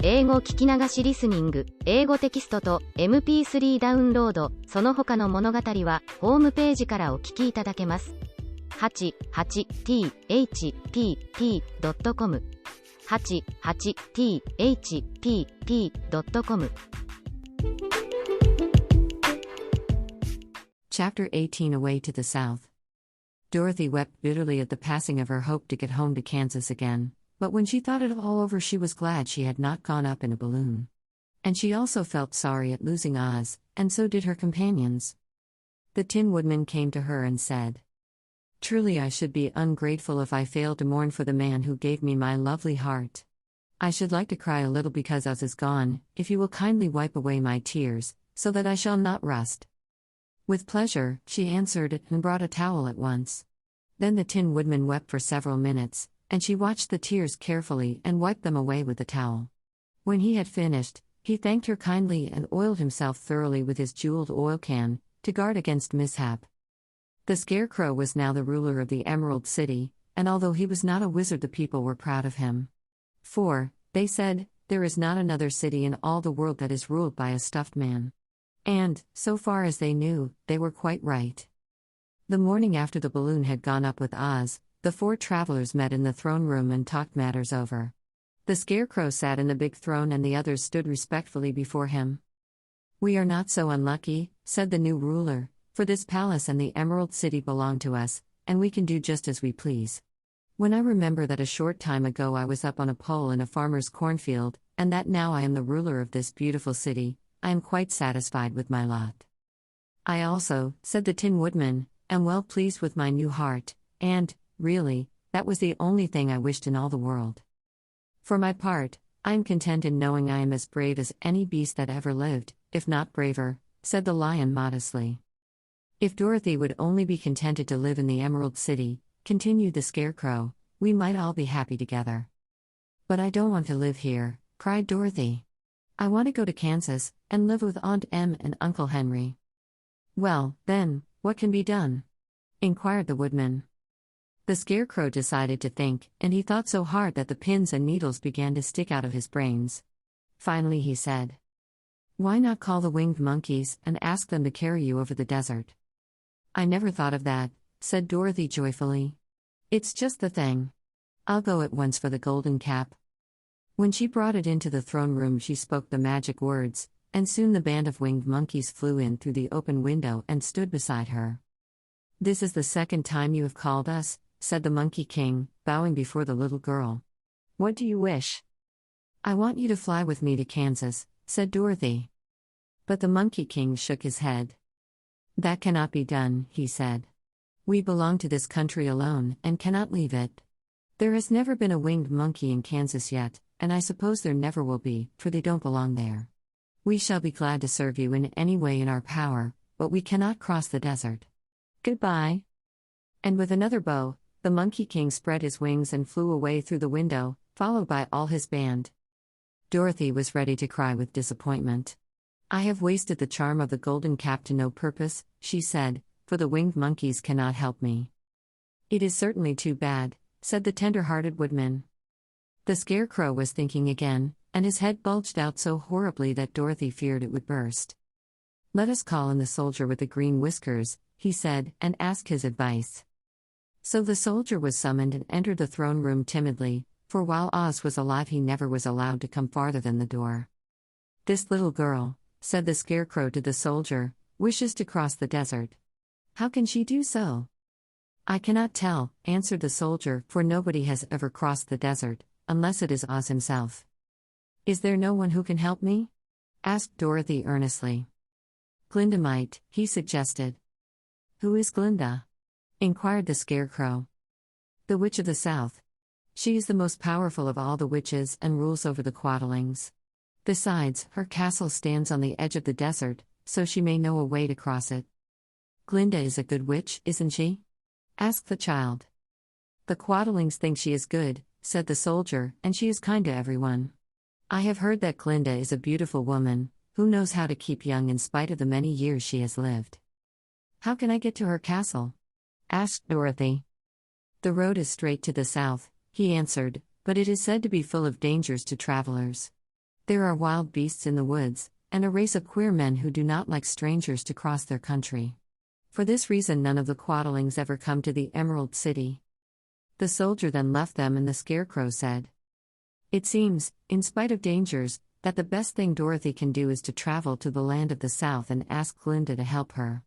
英語聞き流しリスニング、英語テキストと MP3 ダウンロード、その他の物語はホームページからお聞きいただけます。88thpp.com 88thpp.com Chapter 18 Away to the South. Dorothy wept bitterly at the passing of her hope to get home to Kansas again, but when she thought it all over she was glad she had not gone up in a balloon. And she also felt sorry at losing Oz, and so did her companions. The Tin Woodman came to her and said, "Truly I should be ungrateful if I failed to mourn for the man who gave me my lovely heart. I should like to cry a little because Oz is gone, if you will kindly wipe away my tears, so that I shall not rust." With pleasure, she answered and brought a towel at once. Then the Tin Woodman wept for several minutes, and she watched the tears carefully and wiped them away with the towel. When he had finished, he thanked her kindly and oiled himself thoroughly with his jeweled oil can, to guard against mishap. The Scarecrow was now the ruler of the Emerald City, and although he was not a wizard the people were proud of him. For, they said, there is not another city in all the world that is ruled by a stuffed man. And, so far as they knew, they were quite right. The morning after the balloon had gone up with Oz, the four travelers met in the throne room and talked matters over. The Scarecrow sat in the big throne and the others stood respectfully before him. "We are not so unlucky," said the new ruler, "for this palace and the Emerald City belong to us, and we can do just as we please. When I remember that a short time ago I was up on a pole in a farmer's cornfield, and that now I am the ruler of this beautiful city, I am quite satisfied with my lot. I also," said the Tin Woodman, "am well pleased with my new heart, and, really, that was the only thing I wished in all the world. For my part, I am content in knowing I am as brave as any beast that ever lived, if not braver," said the Lion modestly. "If Dorothy would only be contented to live in the Emerald City," continued the Scarecrow, "we might all be happy together." "But I don't want to live here," cried Dorothy. "I want to go to Kansas, and live with Aunt Em and Uncle Henry." "Well, then, what can be done?" inquired the Woodman. The Scarecrow decided to think, and he thought so hard that the pins and needles began to stick out of his brains. Finally he said, "Why not call the winged monkeys and ask them to carry you over the desert?" "I never thought of that," said Dorothy joyfully. "It's just the thing. I'll go at once for the golden cap." When she brought it into the throne room she spoke the magic words, and soon the band of winged monkeys flew in through the open window and stood beside her. "This is the second time you have called us," said the Monkey King, bowing before the little girl. "What do you wish?" "I want you to fly with me to Kansas," said Dorothy. But the Monkey King shook his head. "That cannot be done," he said. "We belong to this country alone and cannot leave it. There has never been a winged monkey in Kansas yet, and I suppose there never will be, for they don't belong there. We shall be glad to serve you in any way in our power, but we cannot cross the desert. Goodbye." And with another bow, the Monkey King spread his wings and flew away through the window, followed by all his band. Dorothy was ready to cry with disappointment. "I have wasted the charm of the golden cap to no purpose," she said, "for the winged monkeys cannot help me." "It is certainly too bad," said the tender-hearted Woodman. The Scarecrow was thinking again, and his head bulged out so horribly that Dorothy feared it would burst. "Let us call in the soldier with the green whiskers," he said, and ask his advice. So the soldier was summoned and entered the throne room timidly, for while Oz was alive he never was allowed to come farther than the door. "This little girl," said the Scarecrow to the soldier, "wishes to cross the desert. How can she do so?" "I cannot tell," answered the soldier, "for nobody has ever crossed the desert, unless it is Oz himself." "Is there no one who can help me?" asked Dorothy earnestly. "Glinda might," he suggested. "Who is Glinda?" inquired the Scarecrow. "The Witch of the South. She is the most powerful of all the witches and rules over the Quadlings. Besides, her castle stands on the edge of the desert, so she may know a way to cross it." "Glinda is a good witch, isn't she?" asked the child. "The Quadlings think she is good," said the soldier, "and she is kind to everyone. I have heard that Glinda is a beautiful woman, who knows how to keep young in spite of the many years she has lived." "How can I get to her castle?" asked Dorothy. "The road is straight to the south," he answered, "but it is said to be full of dangers to travelers. There are wild beasts in the woods, and a race of queer men who do not like strangers to cross their country. For this reason none of the Quadlings ever come to the Emerald City. The soldier then left them and the Scarecrow said, "It seems, in spite of dangers, that the best thing Dorothy can do is to travel to the land of the South and ask Glinda to help her.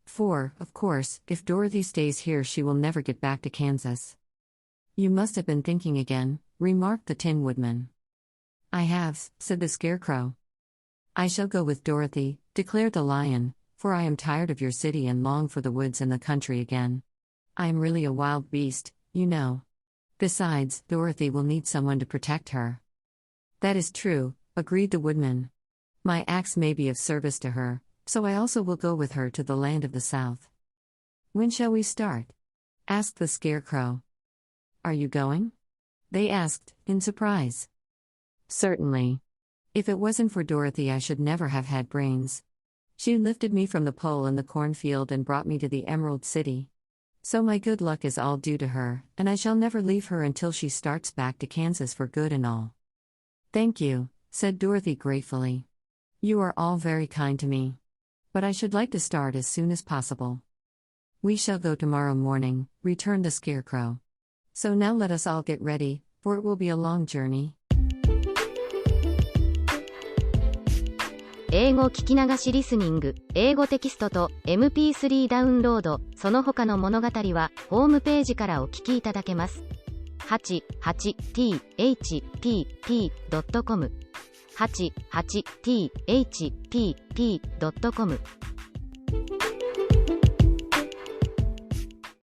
For, of course, if Dorothy stays here she will never get back to Kansas." "You must have been thinking again," remarked the Tin Woodman. "I have," said the Scarecrow. "I shall go with Dorothy," declared the Lion, "for I am tired of your city and long for the woods and the country again. I am really a wild beast, you know. Besides, Dorothy will need someone to protect her." "That is true," agreed the Woodman. "My axe may be of service to her, so I also will go with her to the land of the South." "When shall we start?" asked the Scarecrow. "Are you going?" they asked, in surprise. "Certainly. If it wasn't for Dorothy I should never have had brains. She lifted me from the pole in the cornfield and brought me to the Emerald City. So my good luck is all due to her, and I shall never leave her until she starts back to Kansas for good and all." "Thank you," said Dorothy gratefully. "You are all very kind to me. But I should like to start as soon as possible." "We shall go tomorrow morning," returned the Scarecrow. "So now let us all get ready, for it will be a long journey." 英語聞き流しリスニング、英語テキストと MP3 ダウンロード、その他の物語はホームページからお聞きいただけます。88thpp.com 88thpp.com